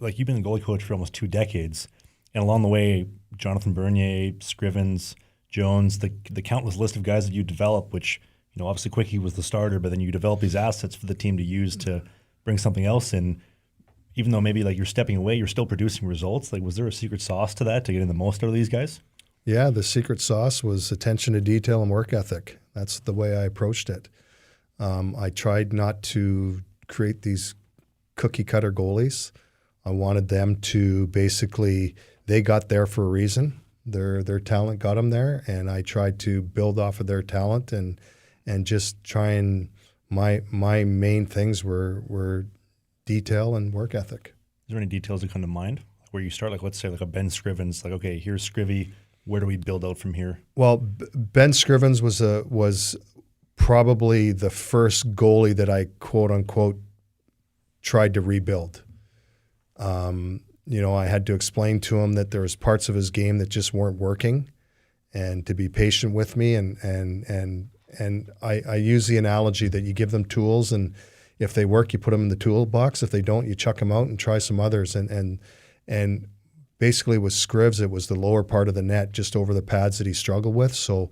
like you've been the goalie coach for almost 2 decades, and along the way, Jonathan Bernier, Scrivens, Jones, the countless list of guys that you develop, which, obviously Quickie was the starter, but then you develop these assets for the team to use to bring something else in. Even though maybe like you're stepping away, you're still producing results. Like, was there a secret sauce to that to getting the most out of these guys? Yeah, the secret sauce was attention to detail and work ethic. That's the way I approached it. I tried not to create these cookie cutter goalies. I wanted them to basically, they got there for a reason. Their talent got them there, and I tried to build off of their talent and just try and my main things were detail and work ethic. Is there any details that come to mind where you start? Like, let's say like a Ben Scrivens, like, okay, here's Scrivy. Where do we build out from here? Well, Ben Scrivens was probably the first goalie that I quote unquote tried to rebuild. I had to explain to him that there was parts of his game that just weren't working, and to be patient with me. And I use the analogy that you give them tools, and if they work, you put them in the toolbox. If they don't, you chuck them out and try some others. And basically with Scrivs, it was the lower part of the net, just over the pads that he struggled with. So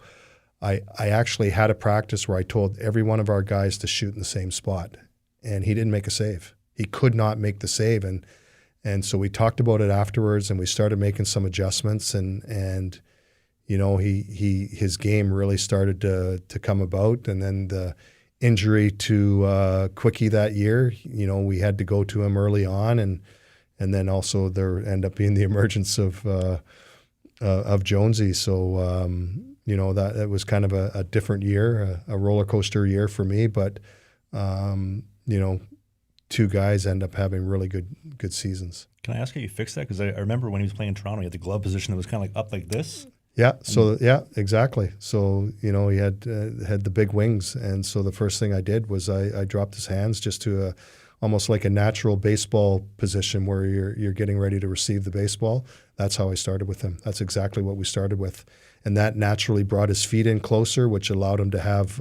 I actually had a practice where I told every one of our guys to shoot in the same spot, and he didn't make a save. He could not make the save, and so we talked about it afterwards, and we started making some adjustments, and his game really started to come about. And then the injury to Quickie that year, we had to go to him early on, and then also there ended up being the emergence of Jonesy. So that it was kind of a different year, a roller coaster year for me, but two guys end up having really good seasons. Can I ask how you fixed that? Because I remember when he was playing in Toronto, he had the glove position that was kind of like up like this. Yeah. So yeah, exactly. So he had the big wings, and so the first thing I did was I dropped his hands just to almost like a natural baseball position where you're getting ready to receive the baseball. That's how I started with him. That's exactly what we started with, and that naturally brought his feet in closer, which allowed him to have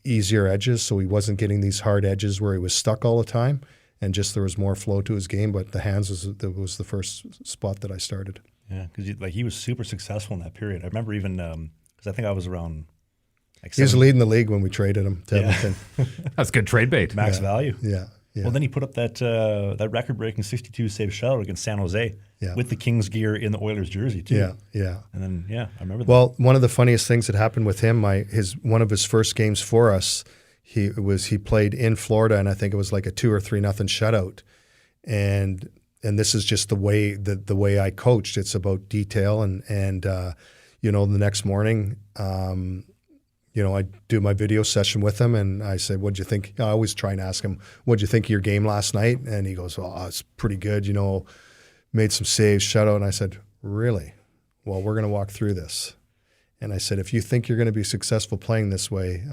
easier edges, so he wasn't getting these hard edges where he was stuck all the time, and just there was more flow to his game. But the hands was the first spot that I started. Yeah, because he was super successful in that period. I remember even because I think I was around. He was leading the league when we traded him to Edmonton. That's good trade bait. Max value. Yeah. Well, then he put up that record-breaking 62 save shutout against San Jose with the Kings gear in the Oilers jersey too. Yeah. And then I remember that. Well, one of the funniest things that happened with him, one of his first games for us, he played in Florida, and I think it was like a 2 or 3-0 shutout, and this is just the way I coached. It's about detail, and the next morning, I do my video session with him, and I said, "What'd you think?" I always try and ask him, "What'd you think of your game last night?" And he goes, "Oh, it's pretty good. Made some saves, shutout." And I said, "Really? Well, we're going to walk through this." And I said, "If you think you're going to be successful playing this way,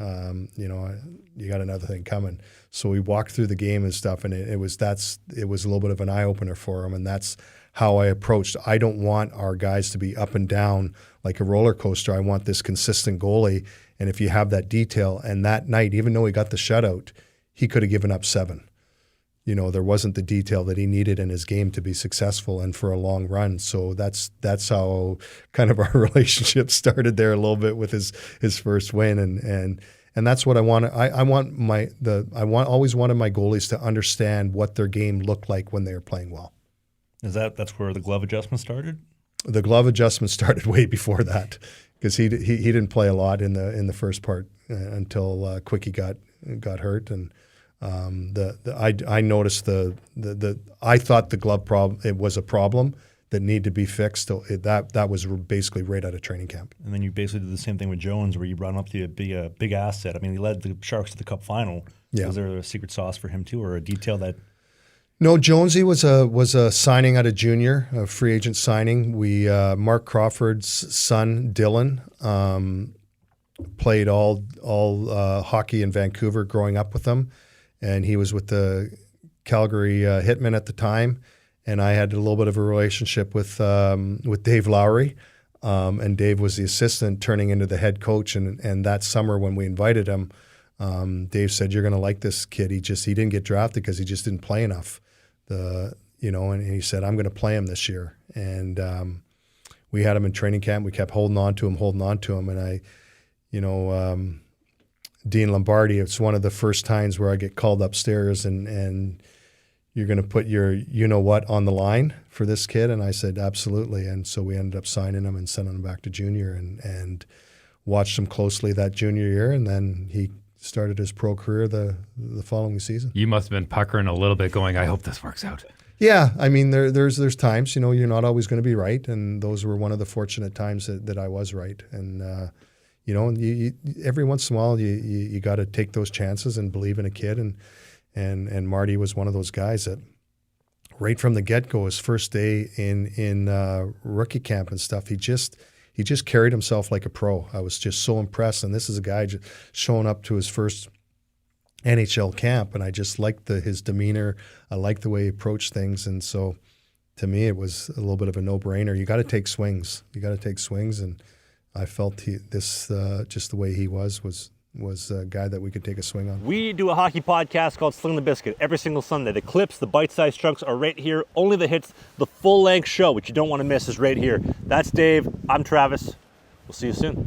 you got another thing coming." So we walked through the game and stuff, and it was a little bit of an eye opener for him, and that's how I approached. I don't want our guys to be up and down like a roller coaster. I want this consistent goalie. And if you have that detail, and that night, even though he got the shutout, he could have given up 7. There wasn't the detail that he needed in his game to be successful and for a long run. So that's how kind of our relationship started there a little bit with his first win, and that's what I want. I always wanted my goalies to understand what their game looked like when they were playing well. That's where the glove adjustment started? The glove adjustment started way before that, because he didn't play a lot in the first part until Quickie got hurt, and I noticed I thought the glove problem, it was a problem that needed to be fixed. That was basically right out of training camp. And then you basically did the same thing with Jones, where you brought him up to be a big asset. I mean, he led the Sharks to the Cup final. Yeah. Was there a secret sauce for him too, or a detail that? No, Jonesy was a signing out of junior, a free agent signing. Mark Crawford's son, Dylan, played all hockey in Vancouver growing up with him, and he was with the Calgary Hitmen at the time. And I had a little bit of a relationship with Dave Lowry, and Dave was the assistant turning into the head coach. And that summer when we invited him, Dave said, "You're going to like this kid. He didn't get drafted because he just didn't play enough. and he said, I'm going to play him this year. And we had him in training camp. We kept holding on to him. And Dean Lombardi, it's one of the first times where I get called upstairs and you're going to put your you-know-what on the line for this kid? And I said, absolutely. And so we ended up signing him and sending him back to junior and watched him closely that junior year. And then he started his pro career the following season. You must have been puckering a little bit going, I hope this works out. Yeah. I mean, there's times, you're not always going to be right. And those were one of the fortunate times that I was right. And, you every once in a while, you got to take those chances and believe in a kid. And Marty was one of those guys that right from the get-go, his first day in rookie camp and stuff, he just carried himself like a pro. I was just so impressed. And this is a guy just showing up to his first NHL camp, and I just liked his demeanor. I liked the way he approached things. And so to me, it was a little bit of a no-brainer. You got to take swings. And I felt just the way he was a guy that we could take a swing on. We do a hockey podcast called Sling the Biscuit every single Sunday. The clips, the bite-sized chunks are right here. Only the hits, the full-length show, which you don't want to miss, is right here. That's Dave. I'm Travis. We'll see you soon.